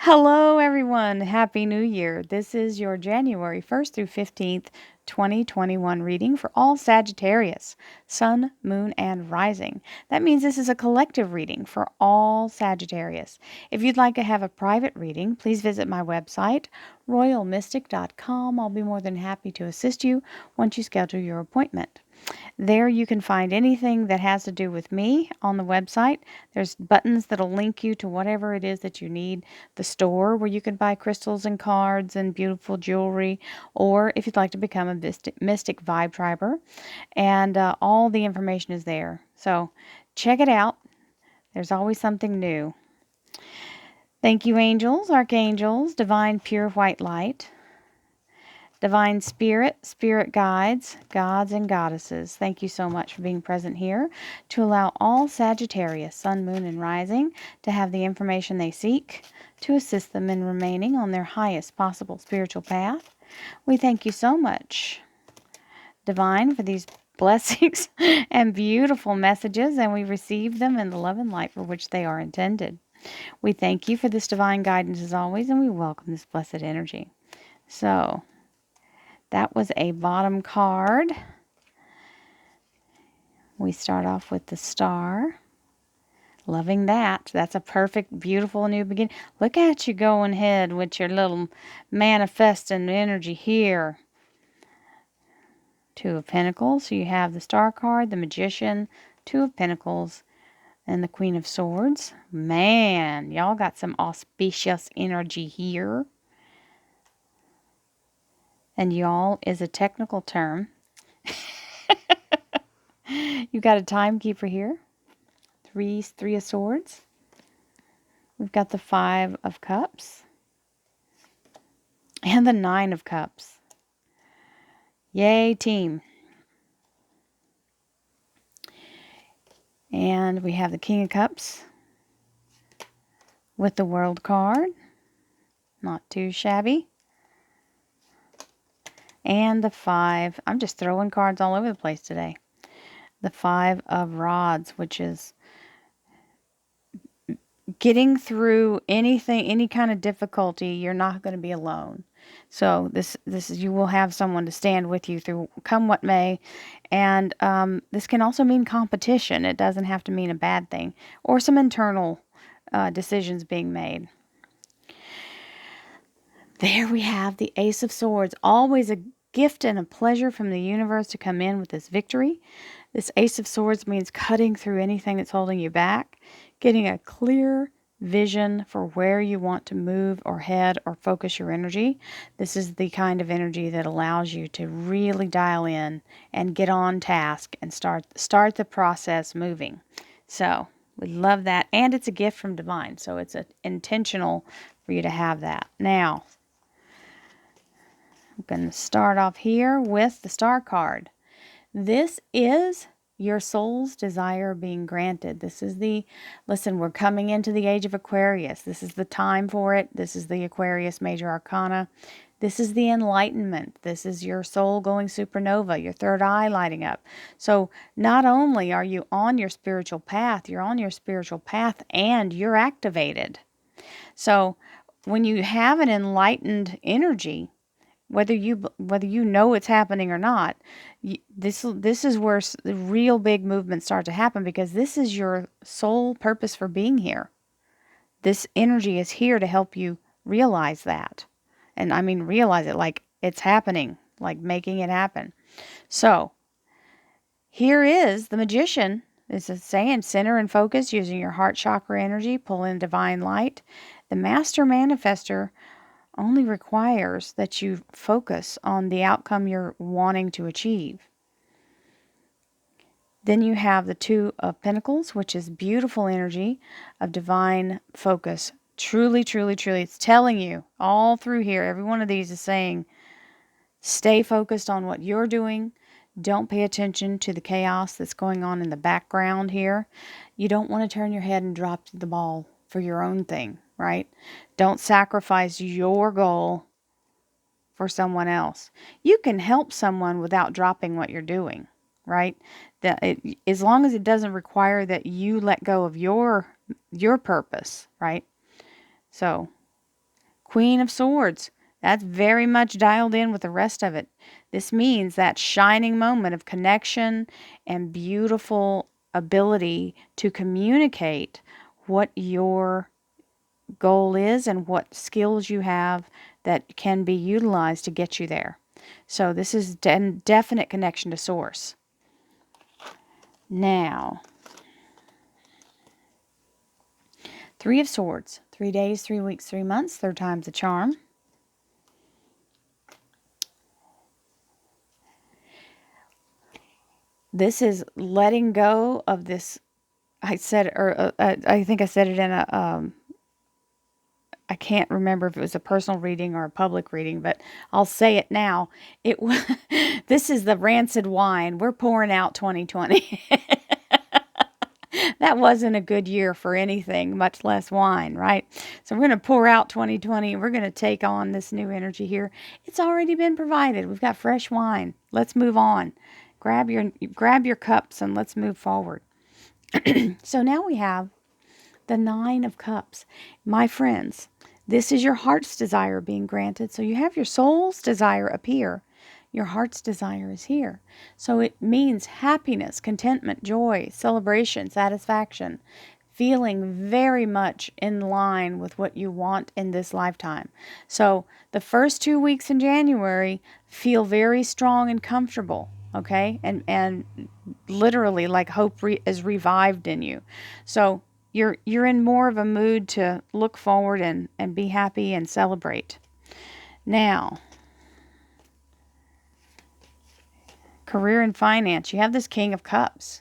Hello, everyone. Happy New Year. This is your January 1st through 15th, 2021 reading for all Sagittarius, Sun, Moon, and Rising. That means this is a collective reading for all Sagittarius. If you'd like to have a private reading, please visit my website, royalmystic.com. I'll be more than happy to assist you once you schedule your appointment. There you can find anything that has to do with me on the website. There's buttons that'll link you to whatever it is that you need. The store where you can buy crystals and cards and beautiful jewelry, or if you'd like to become a mystic vibe triber. And all the information is there. So check it out. There's always something new. Thank you, angels, archangels, divine pure white light. Divine Spirit, Spirit Guides, Gods and Goddesses, thank you so much for being present here to allow all Sagittarius, Sun, Moon, and Rising to have the information they seek to assist them in remaining on their highest possible spiritual path. We thank you so much, Divine, for these blessings and beautiful messages, and we receive them in the love and light for which they are intended. We thank you for this divine guidance as always, and we welcome this blessed energy. So, that was a bottom card. We start off with the star. Loving that. That's a perfect, beautiful new beginning. Look at you going ahead with your little manifesting energy here. Two of Pentacles. So you have the Star card, the Magician, Two of Pentacles, and the Queen of Swords. Man, y'all got some auspicious energy here. And y'all is a technical term. You've got a timekeeper here. Three of Swords. We've got the Five of Cups. And the Nine of Cups. Yay, team. And we have the King of Cups with the World card. Not too shabby. And the Five. I'm just throwing cards all over the place today. The Five of Rods, which is getting through anything, any kind of difficulty. You're not going to be alone. So this is, you will have someone to stand with you through come what may. And this can also mean competition. It doesn't have to mean a bad thing, or some internal decisions being made. There we have the Ace of Swords. Always a gift and a pleasure from the universe to come in with this victory. This Ace of Swords means cutting through anything that's holding you back, getting a clear vision for where you want to move or head or focus your energy. This is the kind of energy that allows you to really dial in and get on task and start the process moving. So we love that. And it's a gift from Divine. So it's intentional for you to have that. Now, I'm going to start off here with the Star card. This is your soul's desire being granted. This is listen, we're coming into the age of Aquarius. This is the time for it. This is the Aquarius Major Arcana. This is the enlightenment. This is your soul going supernova, your third eye lighting up. So not only are you on your spiritual path, you're on your spiritual path and you're activated. So when you have an enlightened energy, whether you know it's happening or not, this is where the real big movements start to happen, because this is your sole purpose for being here. This energy is here to help you realize that. And I mean realize it like it's happening, like making it happen. So here is the Magician. This is saying center and focus using your heart chakra energy, pull in divine light. The Master Manifester only requires that you focus on the outcome you're wanting to achieve. Then you have the Two of Pentacles, which is beautiful energy of divine focus. Truly, truly, truly, it's telling you all through here, every one of these is saying, stay focused on what you're doing. Don't pay attention to the chaos that's going on in the background here. You don't want to turn your head and drop the ball for your own thing, right? Don't sacrifice your goal for someone else. You can help someone without dropping what you're doing, right? As long as it doesn't require that you let go of your purpose, right? So Queen of Swords. That's very much dialed in with the rest of it. This means that shining moment of connection and beautiful ability to communicate what your goal is and what skills you have that can be utilized to get you there. So this is definite connection to source. Now, Three of Swords. 3 days, 3 weeks, 3 months. Third time's a charm. This is letting go of this. I said, or I think I said it in a I can't remember if it was a personal reading or a public reading, but I'll say it now. This is the rancid wine. We're pouring out 2020. That wasn't a good year for anything, much less wine, right? So we're going to pour out 2020. We're going to take on this new energy here. It's already been provided. We've got fresh wine. Let's move on. Grab your cups and let's move forward. So now we have the Nine of Cups. My friends, this is your heart's desire being granted. So you have your soul's desire appear. Your heart's desire is here. So it means happiness, contentment, joy, celebration, satisfaction, feeling very much in line with what you want in this lifetime. So the first 2 weeks in January feel very strong and comfortable, okay? And literally like hope is revived in you. So you're in more of a mood to look forward and be happy and celebrate. Now, career and finance. You have this King of Cups.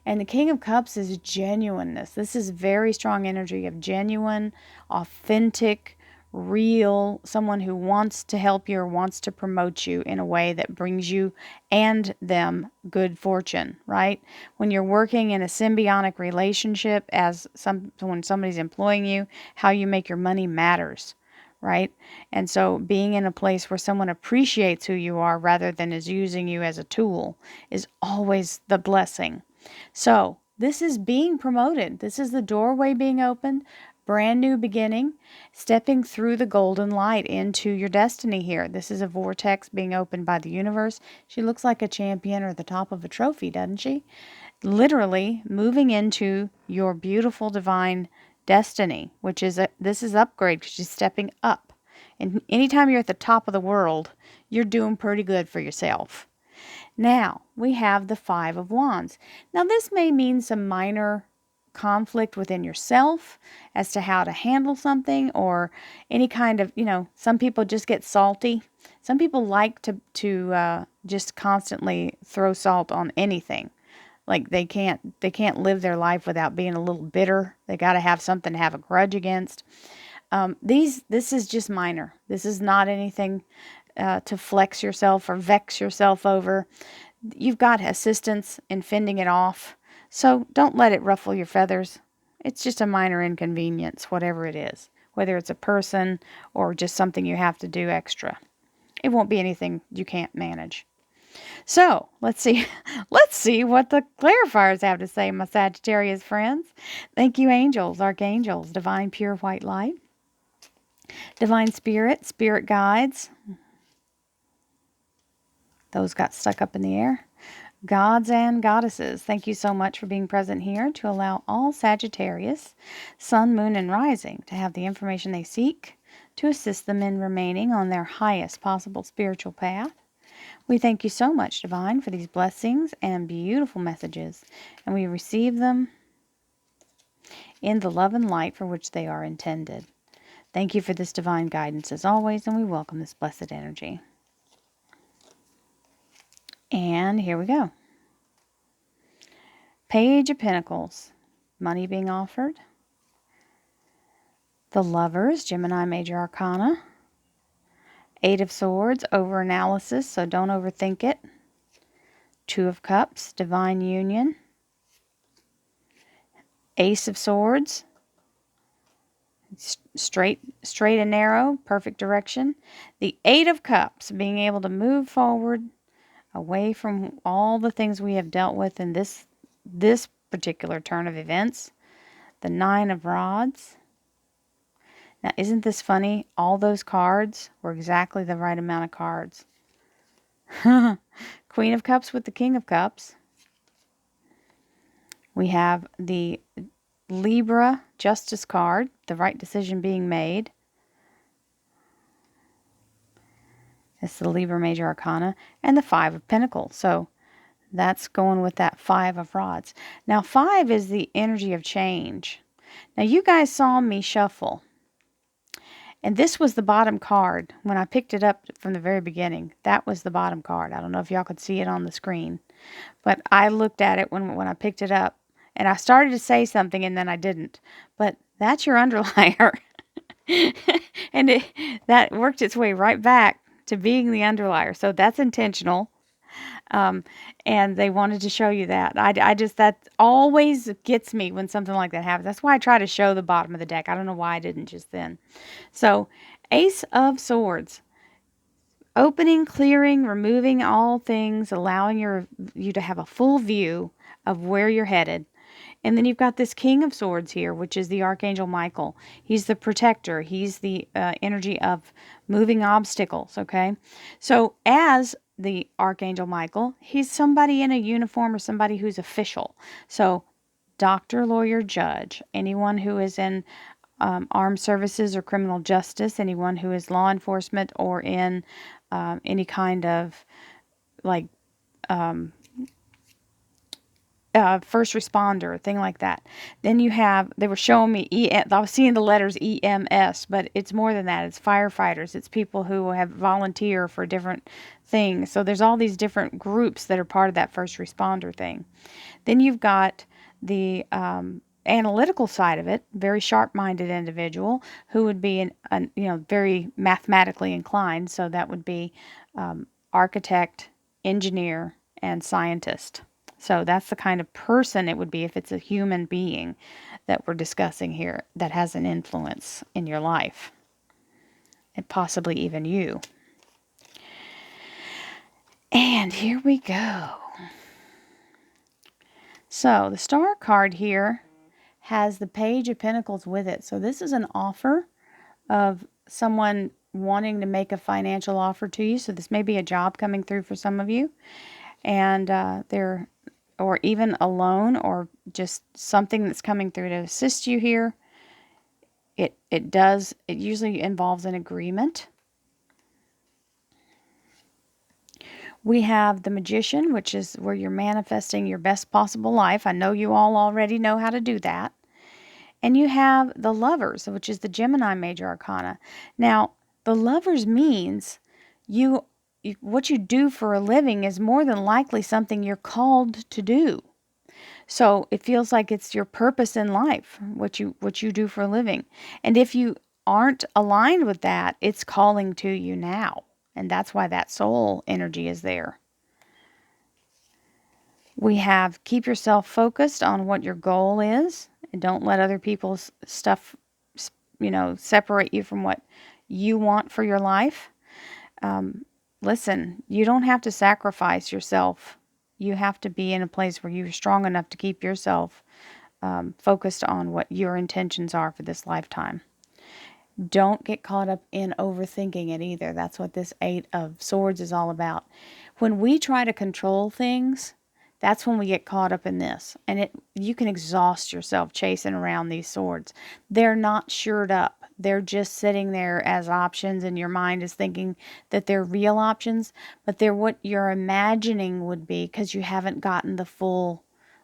And the King of Cups is genuineness. This is very strong energy of genuine, authentic, real, someone who wants to help you or wants to promote you in a way that brings you and them good fortune, right? When you're working in a symbiotic relationship when somebody's employing you, how you make your money matters, right? And so being in a place where someone appreciates who you are rather than is using you as a tool is always the blessing. So this is being promoted. This is the doorway being opened, brand new beginning, stepping through the golden light into your destiny here. This is a vortex being opened by the universe. She looks like a champion or the top of a trophy, doesn't she? Literally moving into your beautiful divine destiny, which is this is upgrade because she's stepping up. And anytime you're at the top of the world, you're doing pretty good for yourself. Now, we have the Five of Wands. Now, this may mean some minor conflict within yourself as to how to handle something or any kind of, some people just get salty. Some people like to just constantly throw salt on anything. Like they can't live their life without being a little bitter. They got to have something to have a grudge against. This is just minor. This is not anything to flex yourself or vex yourself over. You've got assistance in fending it off, so don't let it ruffle your feathers. It's just a minor inconvenience, whatever it is, whether it's a person or just something you have to do extra. It won't be anything you can't manage. So let's see what the clarifiers have to say, my Sagittarius friends. Thank you, angels, archangels, divine pure white light, divine spirit, spirit guides. Those got stuck up in the air. Gods and goddesses, thank you so much for being present here to allow all Sagittarius, sun, moon, and rising to have the information they seek to assist them in remaining on their highest possible spiritual path. We thank you so much, Divine, for these blessings and beautiful messages, and we receive them in the love and light for which they are intended. Thank you for this divine guidance as always, and we welcome this blessed energy. And here we go. Page of Pentacles, money being offered. The Lovers, Gemini Major Arcana. Eight of Swords, overanalysis, so don't overthink it. Two of Cups, divine union. Ace of Swords, straight and narrow, perfect direction. The Eight of Cups, being able to move forward away from all the things we have dealt with in this particular turn of events. The Nine of Rods. Now, isn't this funny? All those cards were exactly the right amount of cards. Queen of Cups with the King of Cups. We have the Libra Justice card, the right decision being made. It's the Libra Major Arcana. And the Five of Pentacles. So that's going with that Five of Rods. Now, 5 is the energy of change. Now, you guys saw me shuffle. And this was the bottom card. When I picked it up from the very beginning, that was the bottom card. I don't know if y'all could see it on the screen. But I looked at it when I picked it up. And I started to say something and then I didn't. But that's your underlier. And that worked its way right back to being the underlier. So that's intentional. And they wanted to show you that. I just, that always gets me when something like that happens. That's why I try to show the bottom of the deck. I don't know why I didn't just then. So, Ace of Swords. Opening, clearing, removing all things, allowing you to have a full view of where you're headed. And then you've got this King of Swords here, which is the Archangel Michael. He's the protector. He's the energy of moving obstacles, okay? So as the Archangel Michael, he's somebody in a uniform or somebody who's official. So doctor, lawyer, judge, anyone who is in armed services or criminal justice, anyone who is law enforcement or in any kind of like first responder, thing like that. Then you have, they were showing me, I was seeing the letters EMS, but it's more than that. It's firefighters. It's people who have volunteer for different things. So there's all these different groups that are part of that first responder thing. Then you've got the analytical side of it, very sharp-minded individual who would be very mathematically inclined. So that would be architect, engineer, and scientist. So that's the kind of person it would be if it's a human being that we're discussing here that has an influence in your life, and possibly even you. And here we go. So the Star card here has the Page of Pentacles with it. So this is an offer of someone wanting to make a financial offer to you. So this may be a job coming through for some of you. And or even a loan or just something that's coming through to assist you here. It usually involves an agreement. We have the Magician, which is where you're manifesting your best possible life. I know you all already know how to do that. And you have the Lovers, which is the Gemini Major Arcana. Now, the Lovers means what you do for a living is more than likely something you're called to do. So it feels like it's your purpose in life, what you do for a living. And if you aren't aligned with that, it's calling to you now. And that's why that soul energy is there. We have keep yourself focused on what your goal is. And don't let other people's stuff, separate you from what you want for your life. Listen, you don't have to sacrifice yourself. You have to be in a place where you're strong enough to keep yourself focused on what your intentions are for this lifetime. Don't get caught up in overthinking it either. That's what this Eight of Swords is all about. When we try to control things, that's when we get caught up in this. And you can exhaust yourself chasing around these swords. They're not shored up. They're just sitting there as options, and your mind is thinking that they're real options, but they're what you're imagining would be because you haven't gotten the full,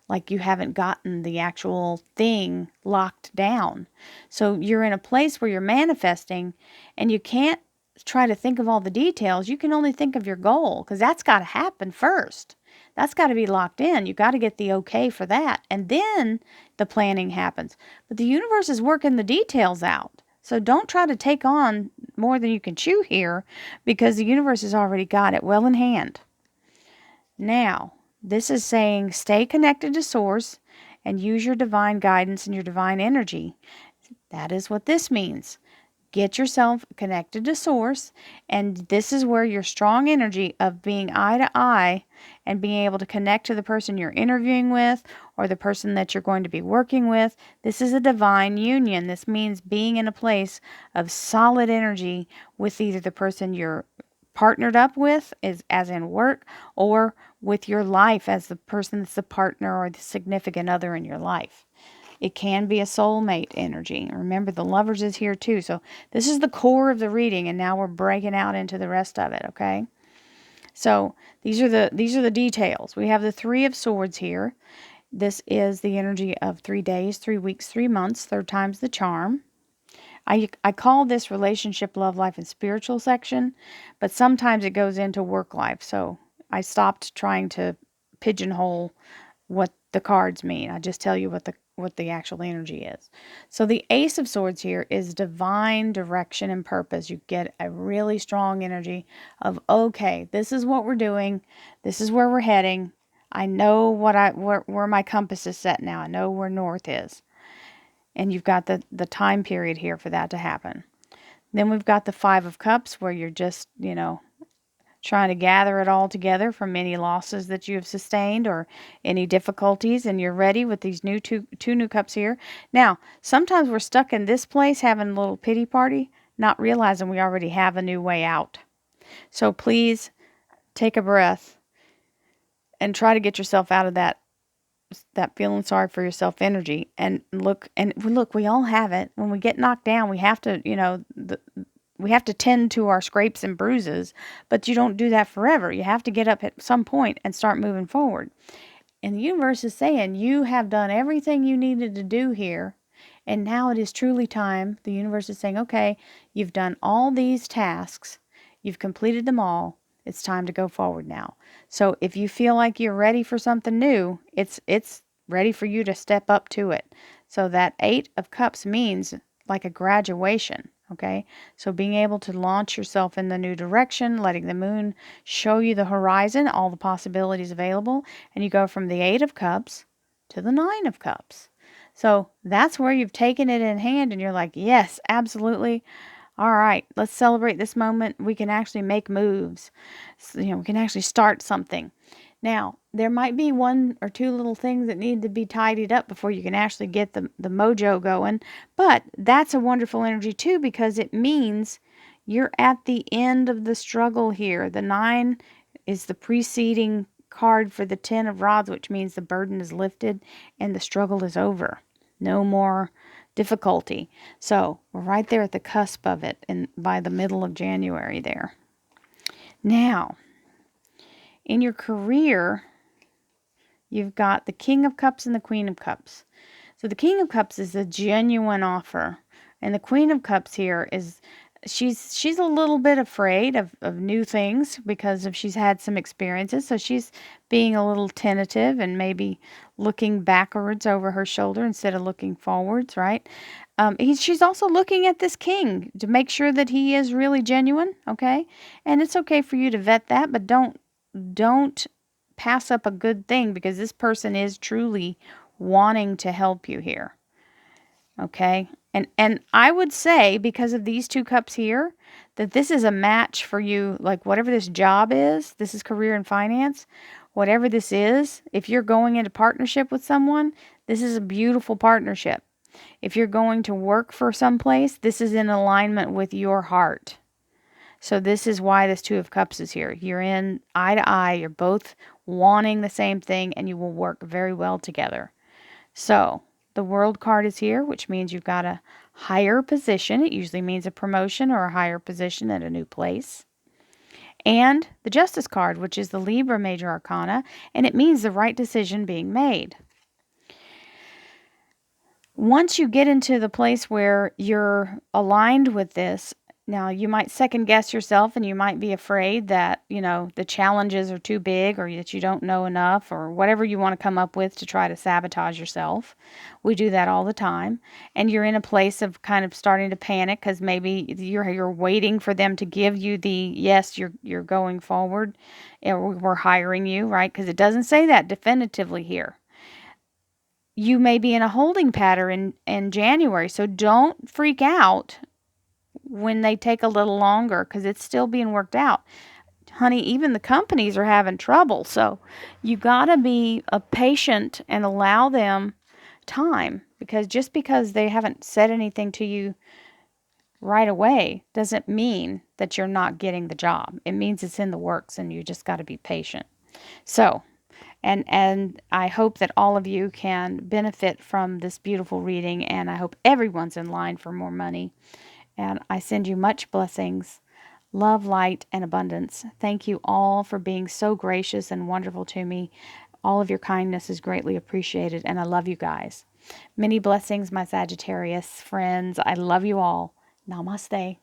like you haven't gotten the actual thing locked down. So you're in a place where you're manifesting and you can't try to think of all the details. You can only think of your goal because that's got to happen first. That's got to be locked in. You got to get the okay for that. And then the planning happens. But the universe is working the details out. So don't try to take on more than you can chew here because the universe has already got it well in hand. Now, this is saying stay connected to Source and use your divine guidance and your divine energy. That is what this means. Get yourself connected to source, and this is where your strong energy of being eye to eye and being able to connect to the person you're interviewing with or the person that you're going to be working with. This is a divine union. This means being in a place of solid energy with either the person you're partnered up with, as in work, or with your life as the person that's the partner or the significant other in your life. It can be a soulmate energy. Remember, the Lovers is here too. So this is the core of the reading, and now we're breaking out into the rest of it, okay? So these are the details. We have the Three of Swords here. This is the energy of 3 days, 3 weeks, 3 months. Third time's the charm. I call this relationship, love life, and spiritual section, but sometimes it goes into work life. So I stopped trying to pigeonhole what the cards mean. I just tell you what the actual energy is. So the Ace of Swords here is divine direction and purpose. You get a really strong energy of, okay, this is what we're doing. This is where we're heading. I know where my compass is set now. I know where north is. And you've got the time period here for that to happen. Then we've got the Five of Cups, where you're just, trying to gather it all together from any losses that you have sustained or any difficulties, and you're ready with these two new cups here. Now, sometimes we're stuck in this place having a little pity party, not realizing we already have a new way out. So please take a breath and try to get yourself out of that feeling sorry for yourself energy, and look, we all have it. When we get knocked down, we have to, we have to tend to our scrapes and bruises, but you don't do that forever. You have to get up at some point and start moving forward. And the universe is saying, you have done everything you needed to do here, and now it is truly time. The universe is saying, okay, you've done all these tasks. You've completed them all. It's time to go forward now. So if you feel like you're ready for something new, it's ready for you to step up to it. So that Eight of Cups means like a graduation, okay? So being able to launch yourself in the new direction, letting the moon show you the horizon, all the possibilities available, and you go from the Eight of Cups to the Nine of Cups. So that's where you've taken it in hand and you're like, yes, absolutely. All right, let's celebrate this moment. We can actually make moves. So, we can actually start something. Now, there might be one or two little things that need to be tidied up before you can actually get the mojo going. But that's a wonderful energy too, because it means you're at the end of the struggle here. The 9 is the preceding card for the 10 of Rods, which means the burden is lifted and the struggle is over. No more difficulty. So we're right there at the cusp of it, and by the middle of January there. Now, in your career, you've got the King of Cups and the Queen of Cups. So the King of Cups is a genuine offer, and the Queen of Cups here is she's a little bit afraid of new things because she's had some experiences. So she's being a little tentative and maybe looking backwards over her shoulder instead of looking forwards, right? She's also looking at this king to make sure that he is really genuine, okay? And it's okay for you to vet that, but don't pass up a good thing, because this person is truly wanting to help you here. Okay? And I would say, because of these two cups here, that this is a match for you. Like, whatever this job is, this is career and finance, whatever this is, if you're going into partnership with someone, this is a beautiful partnership. If you're going to work for someplace, this is in alignment with your heart. So this is why this Two of Cups is here. You're in eye to eye. You're both wanting the same thing, and you will work very well together. So the World card is here, which means you've got a higher position. It usually means a promotion or a higher position at a new place. And the Justice card, which is the Libra Major Arcana, and it means the right decision being made. Once you get into the place where you're aligned with this, now you might second guess yourself, and you might be afraid that, the challenges are too big, or that you don't know enough, or whatever you want to come up with to try to sabotage yourself. We do that all the time. And you're in a place of kind of starting to panic because maybe you're waiting for them to give you the yes, you're going forward, or we're hiring you, right? Because it doesn't say that definitively here. You may be in a holding pattern in January, so don't freak out when they take a little longer because it's still being worked out. Honey, even the companies are having trouble. So you got to be a patient and allow them time, because just because they haven't said anything to you right away doesn't mean that you're not getting the job. It means it's in the works and you just got to be patient. So, and I hope that all of you can benefit from this beautiful reading, and I hope everyone's in line for more money. And I send you much blessings, love, light, and abundance. Thank you all for being so gracious and wonderful to me. All of your kindness is greatly appreciated, and I love you guys. Many blessings, my Sagittarius friends. I love you all. Namaste.